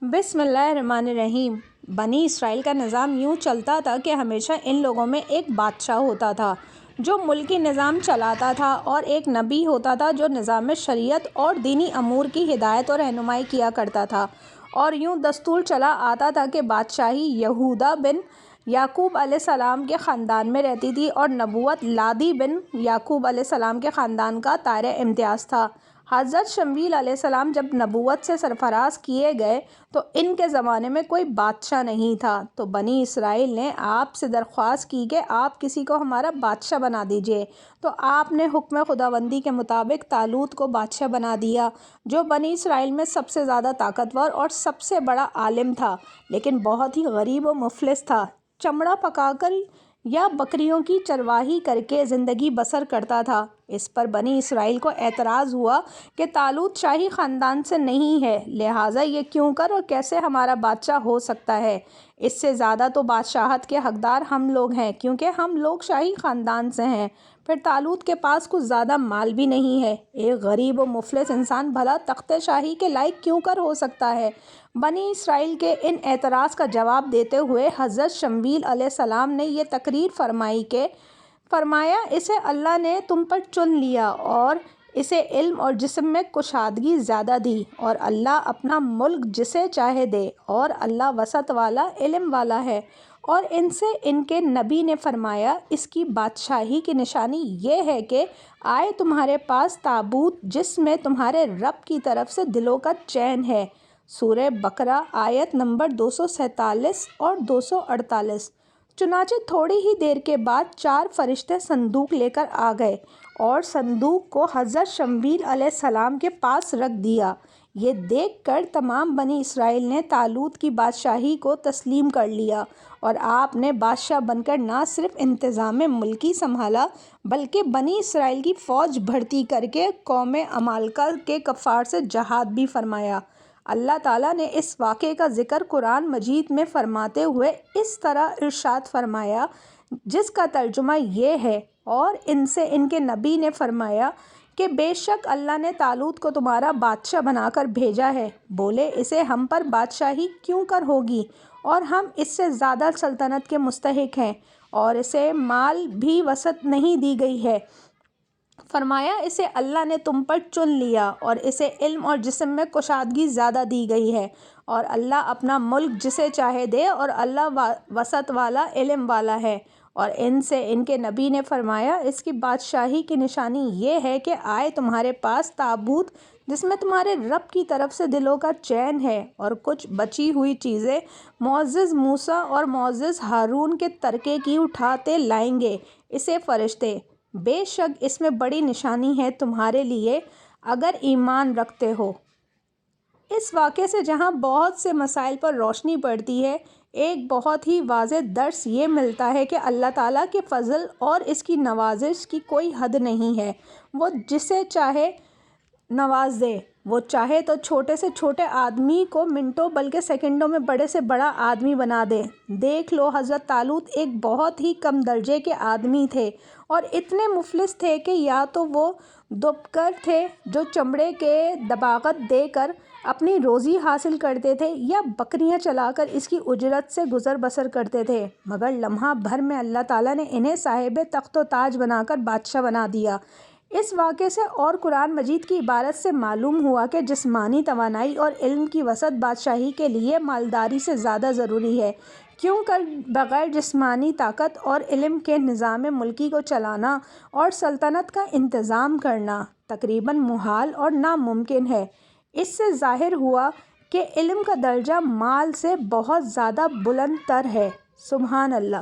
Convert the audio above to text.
बिस्मिल्लाहिर्रहमानिर्रहीम। बनी इसराइल का निज़ाम यूँ चलता था कि हमेशा इन लोगों में एक बादशाह होता था जो मुल्की निज़ाम चलाता था, और एक नबी होता था जो निज़ाम शरीयत और दीनी अमूर की हिदायत और रहनुमाई किया करता था। और यूँ दस्तूर चला आता था कि बादशाही यहूदा बिन याकूब अलैहिस्सलाम के ख़ानदान में रहती थी, और नबूवत लादी बिन याकूब अलैहिस्सलाम के ख़ानदान का दायरा इम्तियाज़ था। हज़रत शमूएल अलैहिस्सलाम जब नबूवत से सरफराज किए गए तो इनके ज़माने में कोई बादशाह नहीं था, तो बनी इसराइल ने आपसे दरख्वास्त की कि आप किसी को हमारा बादशाह बना दीजिए। तो आपने हुक्म खुदाबंदी के मुताबिक तालूत को बादशाह बना दिया, जो बनी इसराइल में सबसे ज़्यादा ताकतवर और सबसे बड़ा आलिम था, लेकिन बहुत ही गरीब और मुफलिस था। चमड़ा पकाकर या बकरियों की चरवाही करके ज़िंदगी बसर करता था। इस पर बनी इसराइल को एतराज़ हुआ कि तालूत शाही ख़ानदान से नहीं है, लिहाजा ये क्यों कर और कैसे हमारा बादशाह हो सकता है। इससे ज़्यादा तो बादशाहत के हकदार हम लोग हैं, क्योंकि हम लोग शाही ख़ानदान से हैं। फिर तालूत के पास कुछ ज़्यादा माल भी नहीं है। एक गरीब और मुफलिस इंसान भला तख्ते शाही के लायक क्यों कर हो सकता है। बनी इसराइल के इन एतराज़ का जवाब देते हुए हज़रत शमूएल अलैहिस्सलाम ने यह तकरीर फरमाया, इसे अल्लाह ने तुम पर चुन लिया और इसे इल्म और जिस्म में कुशादगी ज़्यादा दी, और अल्लाह अपना मुल्क जिसे चाहे दे, और अल्लाह वसत वाला इल्म वाला है। और इनसे इनके नबी ने फरमाया, इसकी बादशाही की निशानी ये है कि आए तुम्हारे पास ताबूत जिसमें तुम्हारे रब की तरफ से दिलों का चैन है। सूरह बकरा आयत नंबर 247 और 248। चुनाचे थोड़ी ही देर के बाद 4 फरिश्ते संदूक लेकर आ गए और संदूक को हज़रत शमूएल अलैहिस्सलाम के पास रख दिया। ये देखकर तमाम बनी इसराइल ने तालूत की बादशाही को तस्लीम कर लिया, और आपने बादशाह बनकर ना सिर्फ इंतज़ाम मुल्की संभाला, बल्कि बनी इसराइल की फ़ौज भर्ती करके कौम अमालका के कफ़ार से जहाद भी फरमाया। अल्लाह ताला ने इस वाक़े का ज़िक्र कुरान मजीद में फ़रमाते हुए इस तरह इरशाद फरमाया, जिसका तर्जुमा ये है, और इनसे इनके नबी ने फरमाया कि बेशक अल्लाह ने तालूत को तुम्हारा बादशाह बनाकर भेजा है। बोले, इसे हम पर बादशाही क्यों कर होगी, और हम इससे ज़्यादा सल्तनत के मुस्तहिक हैं, और इसे माल भी वसत नहीं दी गई है। फरमाया, इसे अल्लाह ने तुम पर चुन लिया और इसे इल्म और जिस्म में कुशादगी ज़्यादा दी गई है, और अल्लाह अपना मुल्क जिसे चाहे दे, और अल्लाह वसत वाला इल्म वाला है। और इनसे इनके नबी ने फरमाया, इसकी बादशाही की निशानी ये है कि आए तुम्हारे पास ताबूत जिसमें तुम्हारे रब की तरफ से दिलों का चैन है, और कुछ बची हुई चीज़ें मुअज़्ज़िज़ मूसा और मुअज़्ज़िज़ हारून के तरके की उठाते लाएंगे इसे फ़रिश्ते। बेशक इसमें बड़ी निशानी है तुम्हारे लिए अगर ईमान रखते हो। इस वाक़े से जहाँ बहुत से मसाइल पर रोशनी पड़ती है, एक बहुत ही वाज़ेह दर्स ये मिलता है कि अल्लाह ताला के फ़ज़ल और इसकी नवाजिश की कोई हद नहीं है। वो जिसे चाहे नवाज दे। वो चाहे तो छोटे से छोटे आदमी को मिनटों बल्कि सेकंडों में बड़े से बड़ा आदमी बना दे। देख लो, हज़रत तालूत एक बहुत ही कम दर्जे के आदमी थे, और इतने मुफलिस थे कि या तो वो दुबकर थे जो चमड़े के दबागत देकर अपनी रोज़ी हासिल करते थे, या बकरियां चलाकर इसकी उजरत से गुज़र बसर करते थे, मगर लम्हा भर में अल्लाह ताला ने इन्हें साहिब तख्त व ताज बनाकर बादशाह बना दिया। इस वाक़े से और कुरान मजीद की इबारत से मालूम हुआ कि जिस्मानी तवानाई और इल्म की वसत बादशाही के लिए मालदारी से ज़्यादा ज़रूरी है, क्यों कर बग़ैर जिस्मानी ताकत और इल्म के निज़ाम मुल्की को चलाना और सल्तनत का इंतज़ाम करना तकरीबन मुहाल और नामुमकिन है। इससे ज़ाहिर हुआ कि इल्म का दर्जा माल से बहुत ज़्यादा बुलंद तर है। सुभान अल्लाह।